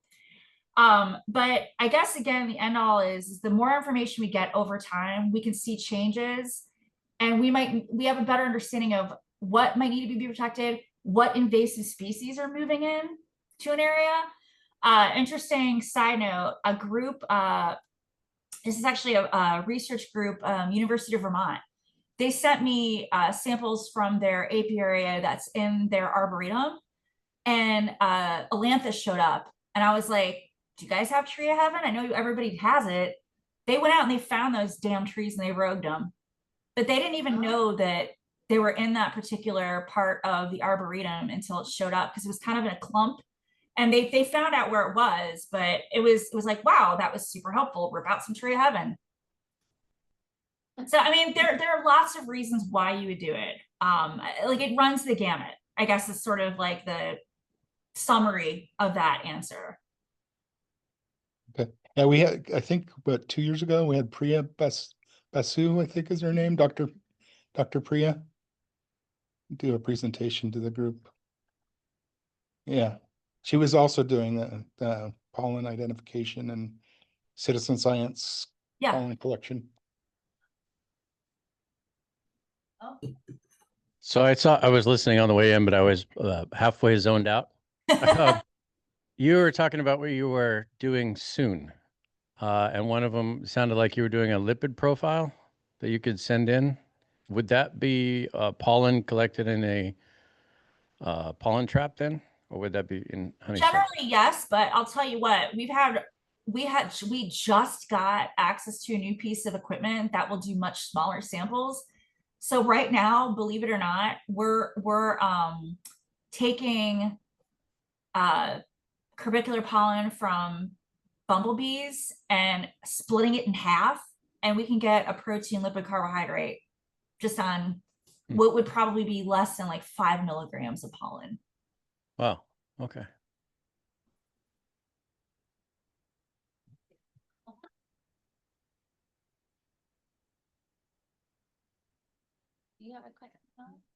But I guess again, the end all is the more information we get over time, we can see changes, and we have a better understanding of what might need to be protected, what invasive species are moving in to an area. Interesting side note, a group, this is actually a research group, University of Vermont. They sent me samples from their apiary that's in their arboretum, and Alanthus showed up. And I was like, do you guys have tree of heaven? I know everybody has it. They went out and they found those damn trees and they rogued them. But they didn't even know that they were in that particular part of the arboretum until it showed up, because it was kind of in a clump. And they found out where it was, but it was like, wow, that was super helpful. Rip out some tree of heaven. So I mean, there are lots of reasons why you would do it. Like it runs the gamut. I guess it's sort of like the summary of that answer. Okay. Yeah, we had, I think, about 2 years ago, we had Priya Basu, I think is her name, Dr. Priya, do a presentation to the group. Yeah, she was also doing pollen identification and citizen science pollen collection. Oh. So I was listening on the way in, but I was halfway zoned out. You were talking about what you were doing soon. And one of them sounded like you were doing a lipid profile that you could send in. Would that be pollen collected in a pollen trap then? Or would that be in honey? Generally, yes, but I'll tell you what, we just got access to a new piece of equipment that will do much smaller samples. So right now, believe it or not, we're taking corbicular pollen from bumblebees and splitting it in half, and we can get a protein lipid carbohydrate just on what would probably be less than like 5 milligrams of pollen. Wow. Okay. Do you have a question?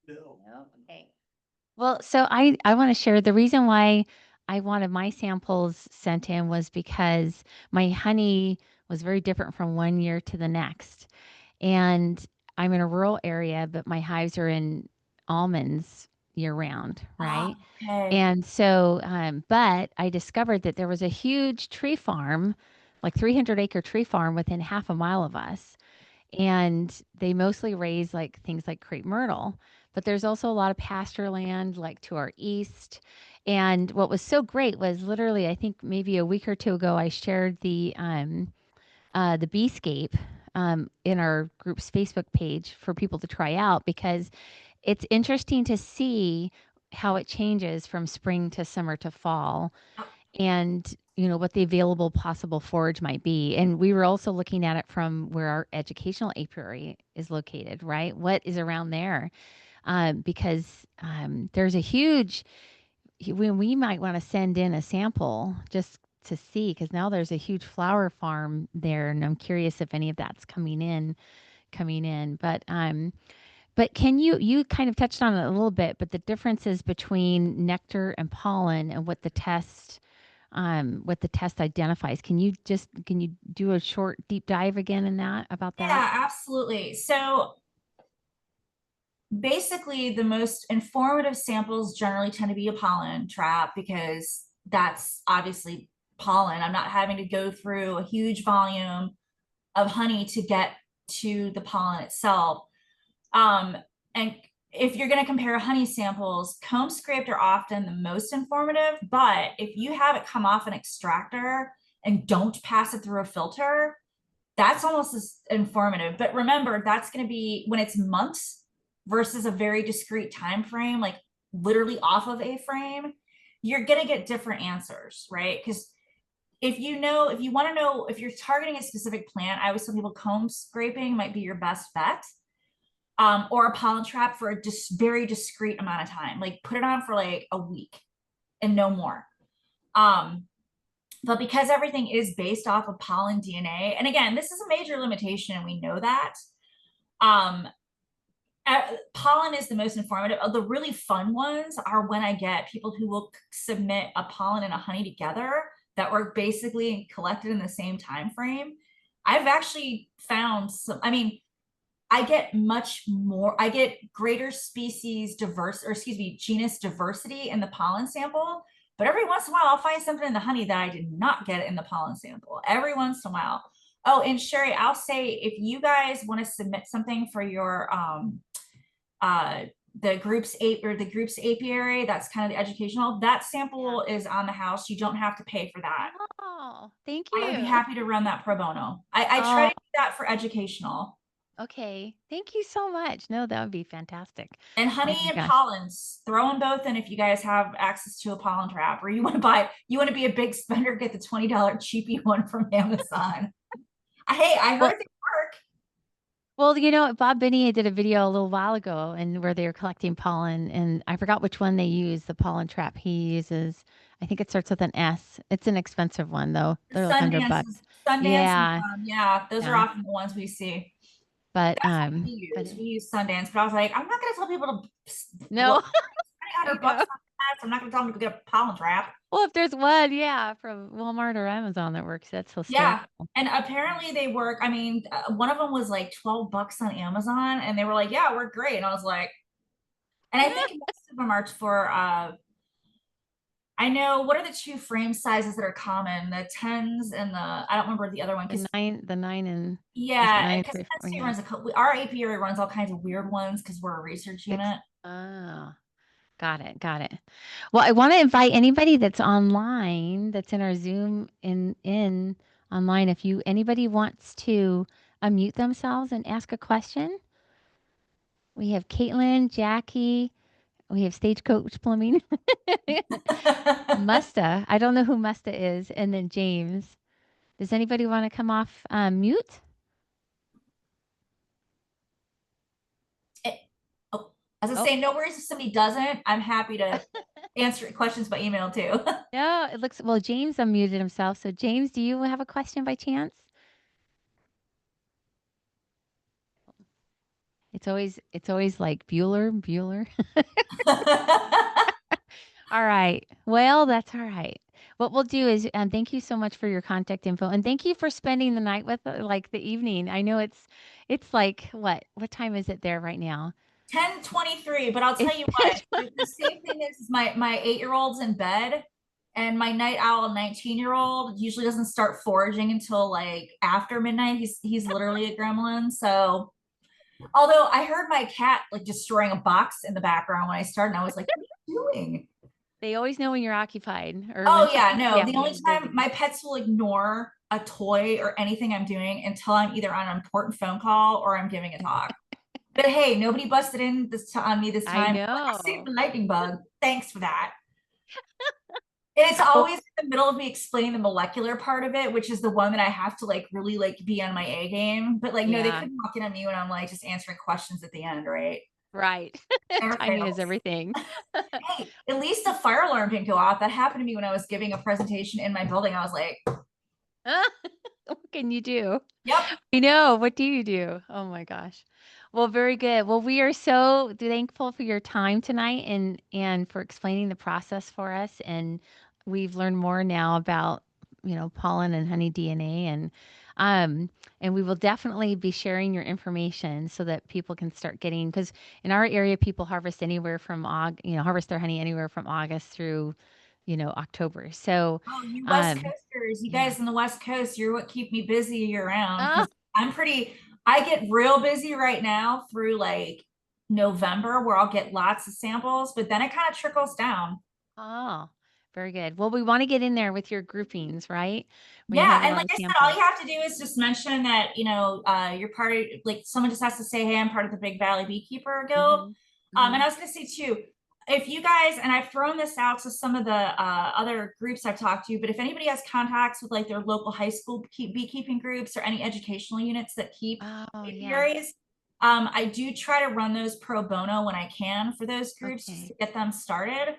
No. Okay. Well, so I want to share the reason why I wanted my samples sent in was because my honey was very different from one year to the next. And I'm in a rural area, but my hives are in almonds year round, right? Okay. And so, but I discovered that there was a huge tree farm, like 300-acre tree farm within half a mile of us. And they mostly raise like things like crepe myrtle, but there's also a lot of pasture land like to our east. And what was so great was literally, I think maybe a week or two ago, I shared the Beescape in our group's Facebook page for people to try out, because it's interesting to see how it changes from spring to summer to fall, and you know what the available possible forage might be. And we were also looking at it from where our educational apiary is located, right? What is around there? Because there's a huge, we might want to send in a sample just to see, because now there's a huge flower farm there, and I'm curious if any of that's coming in. But can you kind of touched on it a little bit, but the differences between nectar and pollen and what the test identifies. Can you do a short deep dive again in that about that? Yeah, absolutely. So basically the most informative samples generally tend to be a pollen trap, because that's obviously pollen. I'm not having to go through a huge volume of honey to get to the pollen itself. And if you're going to compare honey samples, comb scraped are often the most informative, but if you have it come off an extractor and don't pass it through a filter, that's almost as informative. But remember, that's going to be when it's months versus a very discrete time frame, like literally off of a frame, you're going to get different answers, right? Because if you want to know if you're targeting a specific plant, I always tell people comb scraping might be your best bet, or a pollen trap for a very discrete amount of time. Like put it on for like a week and no more. But because everything is based off of pollen DNA, and again, this is a major limitation, and we know that. Pollen is the most informative. The really fun ones are when I get people who will submit a pollen and a honey together that were basically collected in the same time frame. I've actually found some, I mean, I get greater species genus diversity in the pollen sample, but every once in a while I'll find something in the honey that I did not get in the pollen sample. Every once in a while. Oh, and Sherry, I'll say if you guys want to submit something for your the group's apiary, that's kind of the educational, that sample is on the house. You don't have to pay for that. Oh, thank you. I would be happy to run that pro bono. I try to do that for educational. Okay, thank you so much. No, that would be fantastic. And honey and pollens, throw them both in if you guys have access to a pollen trap, or you want to be a big spender, get the $20 cheapie one from Amazon. Hey, I heard they work. Well, you know, Bob Binney did a video a little while ago and where they were collecting pollen, and I forgot which one they use, the pollen trap he uses. I think it starts with an S. It's an expensive one though. They're like $100. Sundance, yeah. Yeah, those are often the ones we see. But we use Sundance, but I was like, I'm not gonna tell people to no. $200 I'm not gonna tell them to get a pollen trap. Well, if there's one, from Walmart or Amazon that works, that's hysterical. Yeah, and apparently they work. I mean, one of them was like $12 on Amazon, and they were like, "Yeah, we're great." And I was like, and I think most of them are for. I know, what are the two frame sizes that are common? The 10s and the, I don't remember the other one. The 9 and yeah, because Penn State runs our apiary runs all kinds of weird ones because we're a research unit. Oh. Got it. Well, I want to invite anybody that's online, that's in our Zoom in online. If anybody wants to unmute themselves and ask a question, we have Caitlin, Jackie, we have Stagecoach Plumbing, Musta. I don't know who Musta is, and then James. Does anybody want to come off mute? As I say, no worries if somebody doesn't. I'm happy to answer questions by email too. No, it looks well. James unmuted himself. So James, do you have a question by chance? It's always like Bueller. All right. Well, that's all right. What we'll do is, thank you so much for your contact info, and thank you for spending the night with, like the evening. I know it's like what time is it there right now? 10:23, but I'll tell you what, the same thing is my 8-year-old's in bed, and my night owl 19-year-old usually doesn't start foraging until like after midnight. He's literally a gremlin. So, although I heard my cat like destroying a box in the background when I started, and I was like, what are you doing? They always know when you're occupied. Oh yeah, no. The only time my pets will ignore a toy or anything I'm doing until I'm either on an important phone call or I'm giving a talk. But hey, nobody busted in on me this time. I know. I saved the lightning bug. Thanks for that. And it's always in the middle of me explaining the molecular part of it, which is the one that I have to like really like be on my A game. But like, no, they couldn't walk in on me when I'm like just answering questions at the end, right? Right. Timing is everything. Hey, at least a fire alarm didn't go off. That happened to me when I was giving a presentation in my building. I was like, what can you do? Yep. You know, what do you do? Oh my gosh. Well, very good. Well, we are so thankful for your time tonight and for explaining the process for us. And we've learned more now about, pollen and honey DNA, and we will definitely be sharing your information so that people can start getting, because in our area, people harvest anywhere from harvest their honey anywhere from August through October. So, Oh, you West um, Coasters, you yeah. guys in the West Coast, you're what keep me busy year round Oh, because I get real busy right now through like November where I'll get lots of samples, but then it kind of trickles down. oh, very good. Well, we want to get in there with your groupings, right? When you have Yeah, a and lot like of I said, all samples. you have to do is just mention that, you're part of, like, someone just has to say, hey, I'm part of the Big Valley Beekeeper Guild. And I was gonna say too, if you guys, and I've thrown this out to some of the other groups I've talked to, but if anybody has contacts with like their local high school beekeeping groups or any educational units that keep Oh, yeah. apiaries, I do try to run those pro bono when I can for those groups just Okay. to get them started.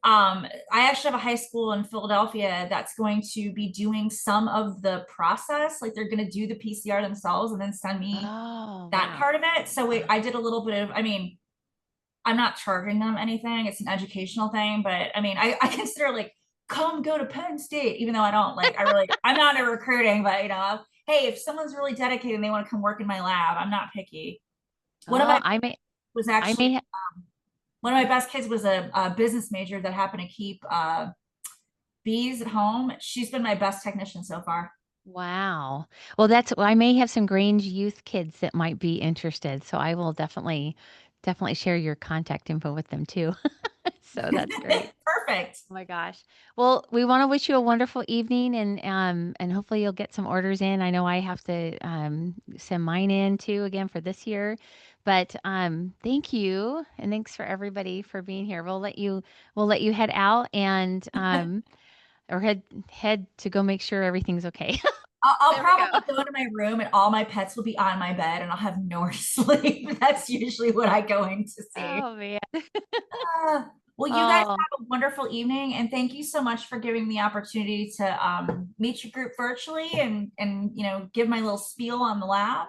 I actually have a high school in Philadelphia that's going to be doing some of the process. Like they're going to do the PCR themselves and then send me Oh, that wow. part of it. So I did a little bit of, I mean, I'm not charging them anything. It's an educational thing, but I mean, I consider like, come go to Penn State, even though I don't like, I'm not in recruiting, but hey, if someone's really dedicated and they want to come work in my lab, I'm not picky. One of Oh, my was actually may, one of my best kids was a business major that happened to keep bees at home. She's been my best technician so far. wow. Well, I may have some Grange youth kids that might be interested. So I will definitely share your contact info with them too. So that's great. Perfect. Oh my gosh. Well, we want to wish you a wonderful evening and hopefully you'll get some orders in. I know I have to send mine in too again for this year. But thank you and thanks for everybody for being here. We'll let you head out and or head to go make sure everything's okay. I'll There we probably go. go into my room and all my pets will be on my bed and I'll have nowhere to sleep. That's usually what I go in to see. Oh man. Uh, well, you guys Oh, have a wonderful evening and thank you so much for giving me the opportunity to meet your group virtually and give my little spiel on the lab.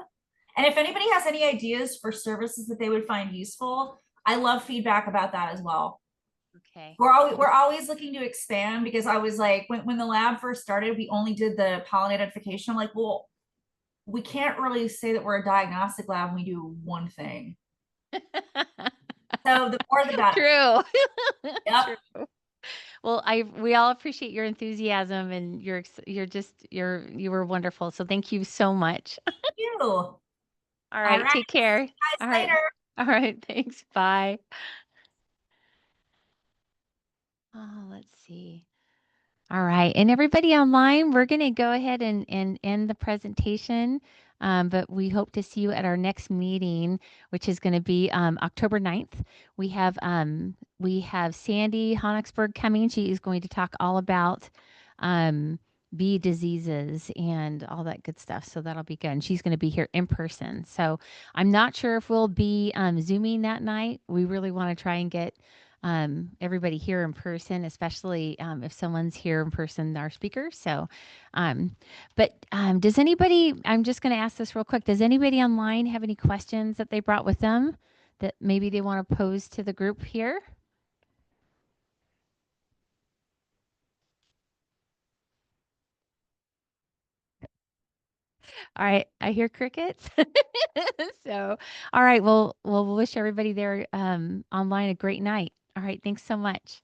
And if anybody has any ideas for services that they would find useful, I love feedback about that as well. okay. We're always looking to expand because I was like, when the lab first started, we only did the pollen identification. I'm like, well, we can't really say that we're a diagnostic lab and we do one thing. So the more the better. True. Yep. True. Well, we all appreciate your enthusiasm and you were wonderful. So thank you so much. You. All All right, right. take care. Guys All right. later. All right, thanks. Bye. Oh, let's see. All right. And everybody online, we're going to go ahead and end the presentation. But we hope to see you at our next meeting, which is going to be October 9th. We have Sandy Honigsberg coming. She is going to talk all about um, bee diseases and all that good stuff. So that'll be good. And she's going to be here in person. So I'm not sure if we'll be Zooming that night. We really want to try and get everybody here in person, especially if someone's here in person, our speaker. So, does anybody, I'm just going to ask this real quick. Does anybody online have any questions that they brought with them that maybe they want to pose to the group here? All right, I hear crickets. So, all right, well, we'll wish everybody there online a great night. All right, thanks so much.